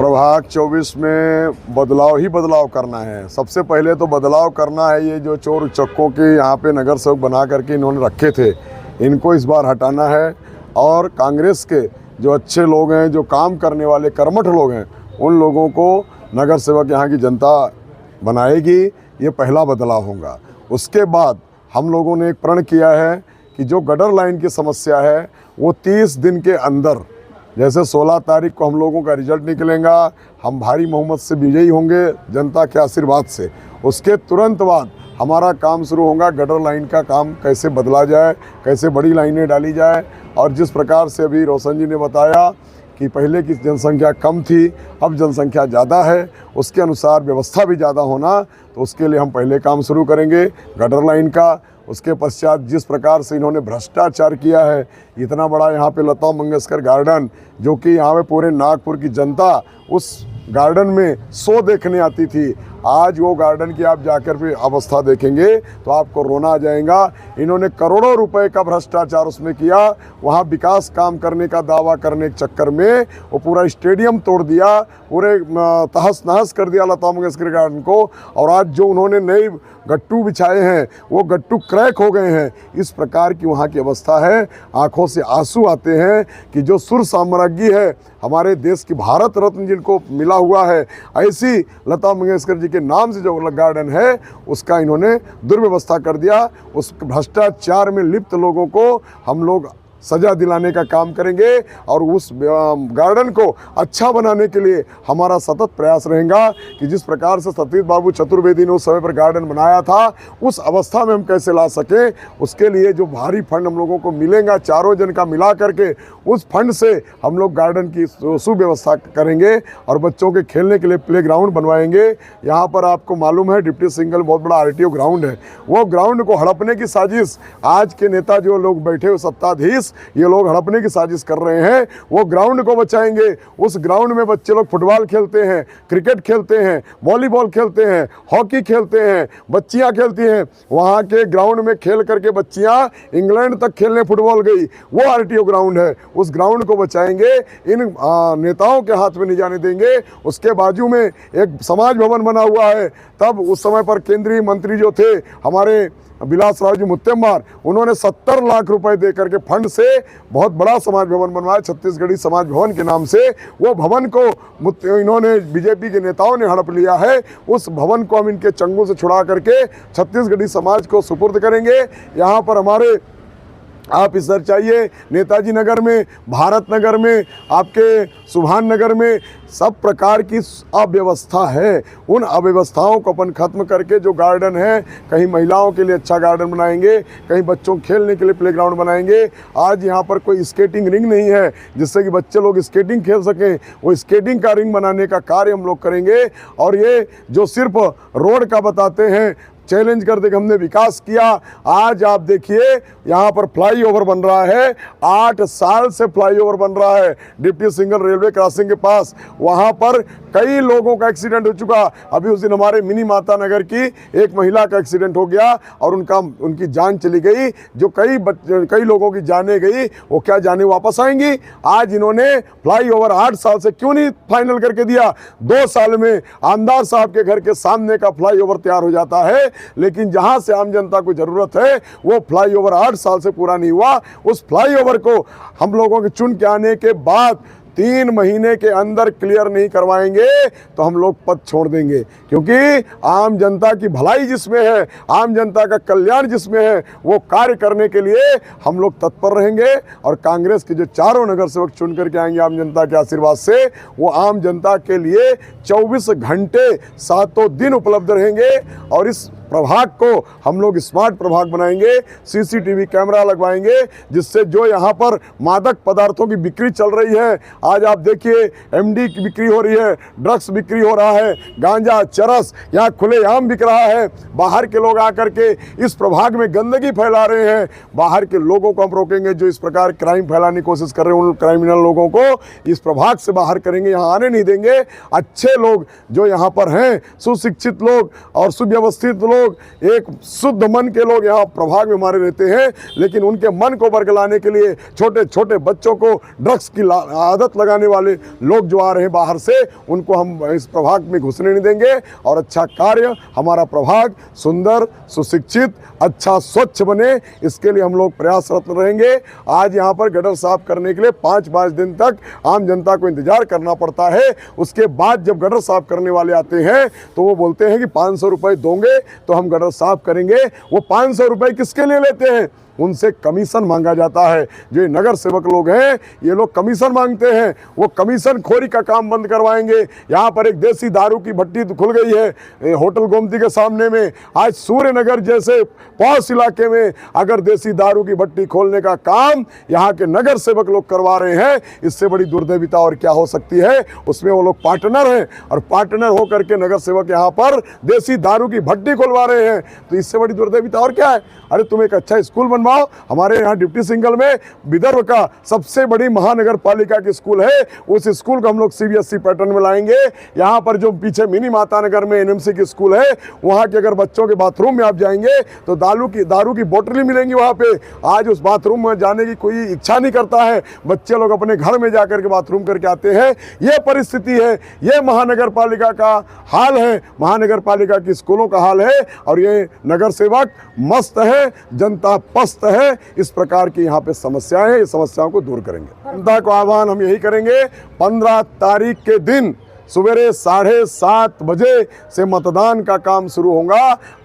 प्रभाग 24 में बदलाव ही बदलाव करना है। सबसे पहले तो बदलाव करना है, ये जो चोर उचक्कों के यहाँ पे नगर सेवक बना करके इन्होंने रखे थे, इनको इस बार हटाना है। और कांग्रेस के जो अच्छे लोग हैं, जो काम करने वाले कर्मठ लोग हैं, उन लोगों को नगर सेवक यहाँ की जनता बनाएगी। ये पहला बदलाव होगा। उसके बाद हम लोगों ने एक प्रण किया है कि जो गटर लाइन की समस्या है वो 30 दिन के अंदर, जैसे 16 तारीख को हम लोगों का रिजल्ट निकलेगा, हम भारी बहुमत से विजयी होंगे जनता के आशीर्वाद से, उसके तुरंत बाद हमारा काम शुरू होगा। गटर लाइन का काम कैसे बदला जाए, कैसे बड़ी लाइनें डाली जाए। और जिस प्रकार से अभी रोशन जी ने बताया कि पहले की जनसंख्या कम थी, अब जनसंख्या ज़्यादा है, उसके अनुसार व्यवस्था भी ज़्यादा होना, तो उसके लिए हम पहले काम शुरू करेंगे गटर लाइन का। उसके पश्चात जिस प्रकार से इन्होंने भ्रष्टाचार किया है, इतना बड़ा यहाँ पे लता मंगेशकर गार्डन, जो कि यहाँ पे पूरे नागपुर की जनता उस गार्डन में शो देखने आती थी, आज वो गार्डन की आप जाकर भी अवस्था देखेंगे तो आपको रोना आ जाएगा। इन्होंने करोड़ों रुपए का भ्रष्टाचार उसमें किया। वहाँ विकास काम करने का दावा करने के चक्कर में वो पूरा स्टेडियम तोड़ दिया, पूरे तहस नहस कर दिया लता मंगेशकर गार्डन को। और आज जो उन्होंने नए गट्टू बिछाए हैं वो गट्टू क्रैक हो गए हैं। इस प्रकार की वहाँ की अवस्था है, आंखों से आंसू आते हैं कि जो सुर साम्राज्ञी है हमारे देश की, भारत रत्न जिनको मिला हुआ है, ऐसी लता मंगेशकर जी के नाम से जो गार्डन है उसका इन्होंने दुर्व्यवस्था कर दिया। उस भ्रष्टाचार में लिप्त लोगों को हम लोग सजा दिलाने का काम करेंगे और उस गार्डन को अच्छा बनाने के लिए हमारा सतत प्रयास रहेगा कि जिस प्रकार से सतीश बाबू चतुर्वेदी ने उस समय पर गार्डन बनाया था, उस अवस्था में हम कैसे ला सकें। उसके लिए जो भारी फंड हम लोगों को मिलेगा, चारों जन का मिला करके, उस फंड से हम लोग गार्डन की सुव्यवस्था करेंगे और बच्चों के खेलने के लिए प्ले ग्राउंड बनवाएंगे। यहाँ पर आपको मालूम है डिप्टी सिंगल बहुत बड़ा RTO ग्राउंड है, वो ग्राउंड को हड़पने की साजिश आज के नेता जो लोग बैठे हुए सत्ताधीश, ये लोग हड़पने की साजिश कर रहे हैं। वो ग्राउंड को बचाएंगे। उस ग्राउंड में बच्चे लोग फुटबॉल खेलते हैं, क्रिकेट खेलते हैं, वॉलीबॉल खेलते हैं, हॉकी खेलते हैं, बच्चियां खेलती हैं। वहाँ के ग्राउंड में खेल करके बच्चियां इंग्लैंड तक खेलने फुटबॉल गई, वो RTO ग्राउंड है। उस ग्राउंड को बचाएंगे, इन नेताओं के हाथ में नहीं जाने देंगे। उसके बाजू में एक समाज भवन बना हुआ है। तब उस समय पर केंद्रीय मंत्री जो थे हमारे विलास राव जी मुत्तेमवार, उन्होंने 70 लाख रुपए दे करके फंड से बहुत बड़ा समाज भवन बनवाया, छत्तीसगढ़ी समाज भवन के नाम से। वो भवन को इन्होंने BJP के नेताओं ने हड़प लिया है। उस भवन को हम इनके चंगुल से छुड़ा करके छत्तीसगढ़ी समाज को सुपुर्द करेंगे। यहाँ पर हमारे आप इधर चाहिए नेताजी नगर में, भारत नगर में, आपके सुभान नगर में सब प्रकार की अव्यवस्था है। उन अव्यवस्थाओं को अपन खत्म करके जो गार्डन है, कहीं महिलाओं के लिए अच्छा गार्डन बनाएंगे, कहीं बच्चों खेलने के लिए प्लेग्राउंड बनाएंगे। आज यहाँ पर कोई स्केटिंग रिंग नहीं है जिससे कि बच्चे लोग स्केटिंग खेल सकें, वो स्केटिंग का रिंग बनाने का कार्य हम लोग करेंगे। और ये जो सिर्फ रोड का बताते हैं, चैलेंज कर दे कि हमने विकास किया, आज आप देखिए यहाँ पर फ्लाईओवर बन रहा है। 8 साल से फ्लाईओवर बन रहा है डिप्टी सिंगल रेलवे क्रॉसिंग के पास। वहाँ पर कई लोगों का एक्सीडेंट हो चुका। अभी उस दिन हमारे मिनी माता नगर की एक महिला का एक्सीडेंट हो गया और उनकी जान चली गई। जो कई लोगों की जाने गई, वो क्या जाने वापस आएंगी। आज इन्होंने फ्लाईओवर 8 साल से क्यों नहीं फाइनल करके दिया। 2 साल में आमदार साहब के घर के सामने का फ्लाईओवर तैयार हो जाता है, लेकिन जहां से आम जनता को जरूरत है वो फ्लाईओवर 8 साल से पूरा नहीं हुआ। उस फ्लाईओवर को हम लोगों के चुन के आने के बाद 3 महीने के अंदर क्लियर नहीं करवाएंगे तो हम लोग पद छोड़ देंगे, क्योंकि आम जनता की भलाई जिसमें है, आम जनता का कल्याण जिसमें है, वो कार्य करने के लिए हम लोग तत्पर रहेंगे। और कांग्रेस के जो चारों नगर सेवक चुन करके आएंगे आम जनता के आशीर्वाद से, वो आम जनता के लिए 24 घंटे 7 दिन उपलब्ध रहेंगे। और इस प्रभाग को हम लोग स्मार्ट प्रभाग बनाएंगे, CCTV कैमरा लगवाएंगे, जिससे जो यहाँ पर मादक पदार्थों की बिक्री चल रही है, आज आप देखिए MD की बिक्री हो रही है, ड्रग्स बिक्री हो रहा है, गांजा चरस यहाँ खुलेआम बिक रहा है। बाहर के लोग आकर के इस प्रभाग में गंदगी फैला रहे हैं। बाहर के लोगों को हम रोकेंगे जो इस प्रकार क्राइम फैलाने की कोशिश कर रहे हैं, उन क्रिमिनल लोगों को इस प्रभाग से बाहर करेंगे, यहाँ आने नहीं देंगे। अच्छे लोग जो यहाँ पर हैं, सुशिक्षित लोग और सुव्यवस्थित लोग, लोग, एक शुद्ध मन के लोग यहाँ प्रभाग में हमारे रहते हैं, लेकिन उनके मन को बरगलाने के लिए छोटे छोटे बच्चों को ड्रग्स की आदत लगाने वाले लोग जो आ रहे हैं बाहर से, उनको हम इस प्रभाग में घुसने नहीं देंगे। और अच्छा कार्य, हमारा प्रभाग सुंदर, सुशिक्षित, अच्छा, स्वच्छ बने, इसके लिए हम लोग प्रयासरत रहेंगे। आज यहाँ पर गटर साफ करने के लिए 5-5 दिन तक आम जनता को इंतजार करना पड़ता है। उसके बाद जब गटर साफ करने वाले आते हैं तो वो बोलते हैं कि 500 रुपये दोगे तो हम गटर साफ करेंगे। वो 500 रुपये किसके लिए लेते हैं? उनसे कमीशन मांगा जाता है। जो नगर सेवक लोग हैं, ये लोग कमीशन मांगते हैं। वो कमीशन खोरी का काम बंद करवाएंगे। यहाँ पर एक देसी दारू की भट्टी तो खुल गई है होटल गोमती के सामने में। आज सूर्य नगर जैसे पॉश इलाके में अगर देसी दारू की भट्टी खोलने का काम यहाँ के नगर सेवक लोग करवा रहे हैं, इससे बड़ी दुर्दैविता और क्या हो सकती है। उसमें वो लोग पार्टनर हैं और पार्टनर होकर के नगर सेवक यहाँ पर देसी दारू की भट्टी खुलवा रहे हैं, तो इससे बड़ी दुर्दैविता और क्या है। अरे तुम एक अच्छा स्कूल बनवाओ। हमारे यहाँ डिप्टी सिंगल में विदर्भ का सबसे बड़ी महानगर पालिका की स्कूल है, उस स्कूल को हम लोग CBSE पैटर्न में लाएंगे। यहाँ पर जो पीछे मिनी माता नगर में NMC की स्कूल है, वहाँ के अगर बच्चों के बाथरूम में आप जाएंगे तो दारू की बोतलें मिलेंगी वहाँ पे। आज उस बाथरूम में जाने की कोई इच्छा नहीं करता है, बच्चे लोग अपने घर में जाकर के बाथरूम करके आते हैं। ये परिस्थिति है, ये महानगर पालिका का हाल है, महानगर पालिका की स्कूलों का हाल है। और ये नगर सेवक मस्त है, जनता पस्त है। इस प्रकार की यहाँ पे समस्याएं हैं, इस समस्याओं को दूर करेंगे। जनता को आह्वान हम यही करेंगे, 15 तारीख के दिन सवेरे 7:30 बजे से मतदान का काम शुरू होगा।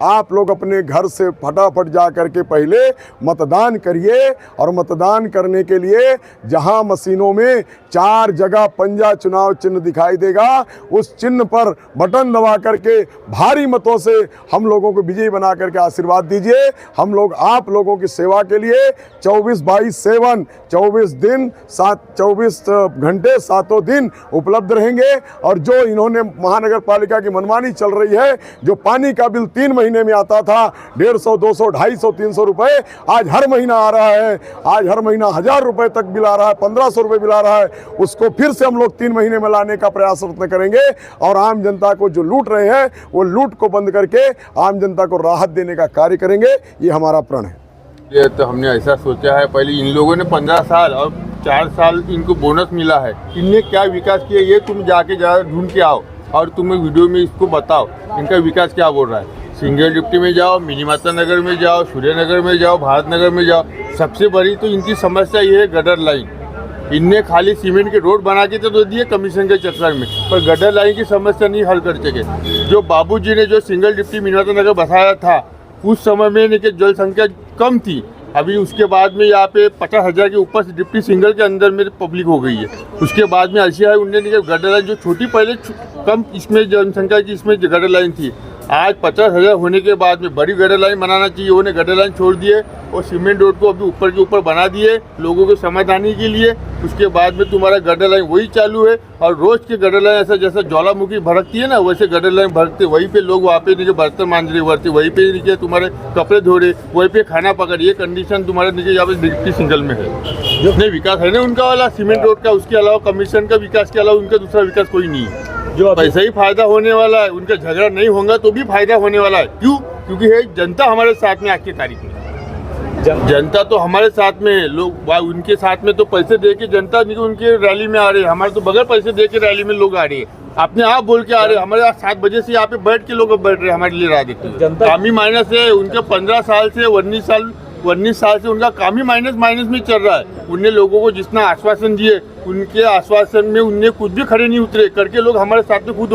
आप लोग अपने घर से फटाफट जा कर के पहले मतदान करिए। और मतदान करने के लिए जहां मशीनों में 4 जगह पंजा चुनाव चिन्ह दिखाई देगा, उस चिन्ह पर बटन दबा करके भारी मतों से हम लोगों को विजयी बना करके आशीर्वाद दीजिए। हम लोग आप लोगों की सेवा के लिए 24/7 24 दिन 24 घंटे 7 दिन उपलब्ध रहेंगे। और जो इन्होंने महानगर पालिका की मनमानी चल रही है, जो पानी का बिल 3 महीने में आता था 150, 200, 250, 300 रुपए, आज हर महीना आ रहा है। आज हर महीना 1000 रुपए तक बिल आ रहा है, 1500 रुपए बिल आ रहा है। उसको फिर से हम लोग 3 महीने में लाने का प्रयास करेंगे। और आम जनता को जो लूट रहे हैं, वो लूट को बंद करके आम जनता को राहत देने का कार्य करेंगे। ये हमारा प्रण है। ये तो हमने ऐसा सोचा है, पहले इन लोगों ने 15 साल और 4 साल इनको बोनस मिला है, इनने क्या विकास किया ये तुम जाके ढूंढ के आओ और तुम वीडियो में इसको बताओ इनका विकास क्या बोल रहा है। सिंगल डिप्टी में जाओ, मिनी माता नगर में जाओ, सूर्य नगर में जाओ, भारत नगर में जाओ, सबसे बड़ी तो इनकी समस्या ये है गटर लाइन। इनने खाली सीमेंट के रोड बना के तो दिए कमीशन के चक्कर में, पर गटर लाइन की समस्या नहीं हल कर सके। जो बाबूजी ने जो सिंगल डिप्टी मिनी माता नगर बसाया था, उस समय में इनकी जनसंख्या कम थी। अभी उसके बाद में यहाँ पे 50,000 के ऊपर से डिप्टी सिंगल के अंदर में पब्लिक हो गई है। उसके बाद में ऐसी है उन्होंने गटर लाइन जो छोटी पहले कम इसमें जनसंख्या की इसमें गटर लाइन थी, आज 50,000 होने के बाद में बड़ी गटर लाइन बनाना चाहिए। उन्होंने गटर लाइन छोड़ दिए और सीमेंट रोड को अभी ऊपर के ऊपर बना दिए लोगों को समाधानी के लिए। उसके बाद में तुम्हारा गटर लाइन वही चालू है और रोज के गटर लाइन ऐसा जैसा ज्वालामुखी भड़कती है ना, वैसे गटर लाइन भड़कते, वहीं पे लोग वहाँ पे नीचे बर्तन मांज रहे, वहीं पे नीचे तुम्हारे कपड़े धो रहे, वहीं पे खाना पका रही है। कंडीशन तुम्हारे नीचे यहाँ पे डिप्टी सिंगल में है। जितने विकास है ना उनका वाला सीमेंट रोड का, उसके अलावा कमीशन का विकास के अलावा उनका दूसरा विकास कोई नहीं है। जो पैसा ही फायदा होने वाला है, उनका झगड़ा नहीं होगा तो भी फायदा होने वाला है। क्यों? क्योंकि है जनता हमारे साथ में आज की तारीख में, जनता तो हमारे साथ में है। लोग उनके साथ में तो पैसे दे के जनता उनके रैली में आ रहे हैं, हमारे तो बगैर पैसे दे के रैली में लोग आ रहे हैं। अपने आप बोल के आ रहे हैं, हमारे 7 बजे से यहाँ पे बैठ के लोग बैठ रहे हैं हमारे लिए राह देखते हैं। काम ही माइनस है उनके 15 साल से 19 साल से उनका काम ही माइनस में चल रहा है। उनने लोगों को जितना आश्वासन दिए, उनके आश्वासन में उनने कुछ भी खड़े नहीं उतरे करके लोग हमारे साथ में खुद